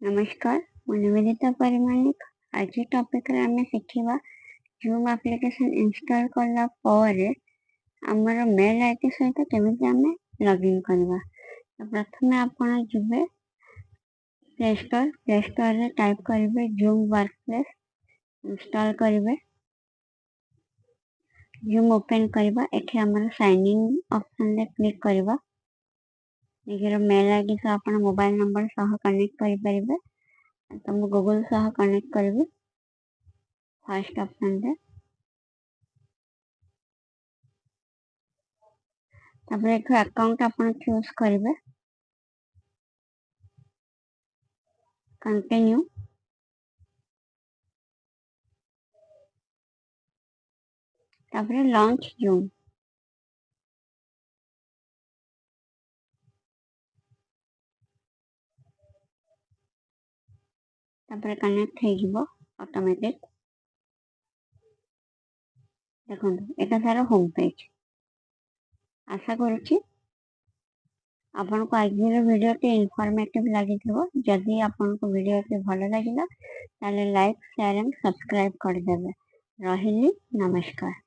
नमस्कार, ମୁଁ ନିବେଦିତା ପରିମାଣିକ। ଆଜି ଟପିକରେ ଆମେ ଶିଖିବା ଜୁମ୍ ଆପ୍ଲିକେସନ୍ ଇନଷ୍ଟଲ୍ କଲା ପରେ ଆମର ମେଲ୍ ଆଇଡି ସହିତ କେମିତି ଆମେ ଲଗ୍ଇନ୍ କରିବା। ତ ପ୍ରଥମେ ଆପଣ ଯିବେ ପ୍ଲେ ଷ୍ଟୋରରେ ଟାଇପ୍ କରିବେ ଜୁମ୍ ୱାର୍କପ୍ଲେସ୍, ଇନଷ୍ଟଲ୍ କରିବେ। ଜୁମ୍ ଓପେନ୍ କରିବା, ଏଠି ଆମର ସାଇନ୍ ଇନ୍ ଅପସନ୍ରେ କ୍ଲିକ୍ କରିବା। ନିଜର ମେଲ୍ ଆଇଡି ସହ ଆପଣ ମୋବାଇଲ୍ ନମ୍ବର ସହ କନେକ୍ଟ କରିପାରିବେ। ତ ମୁଁ ଗୁଗଲ୍ ସହ କନେକ୍ଟ କରିବି ଫାଷ୍ଟ ଅପସନ୍ରେ। ତାପରେ ଏଠୁ ଆକାଉଣ୍ଟ ଆପଣ ଚୁଜ୍ କରିବେ, କଣ୍ଟିନ୍ୟୁ। ତାପରେ ଲଞ୍ଚ ଜୁମ୍। ତାପରେ କନେକ୍ଟ ହେଇଯିବ ଅଟୋମେଟିକ୍। ଦେଖନ୍ତୁ ଏଟା ତାର ହୋମ୍ ପେଜ୍। ଆଶା କରୁଛି ଆପଣଙ୍କୁ ଆଜିର ଭିଡ଼ିଓଟି ଇନଫର୍ମେଟିଭ୍ ଲାଗିଥିବ। ଯଦି ଆପଣଙ୍କୁ ଭିଡ଼ିଓଟି ଭଲ ଲାଗିଲା ତାହେଲେ ଲାଇକ୍, ସେୟାର ଆଣ୍ଡ ସବସ୍କ୍ରାଇବ୍ କରିଦେବେ। ରହିଲି, ନମସ୍କାର।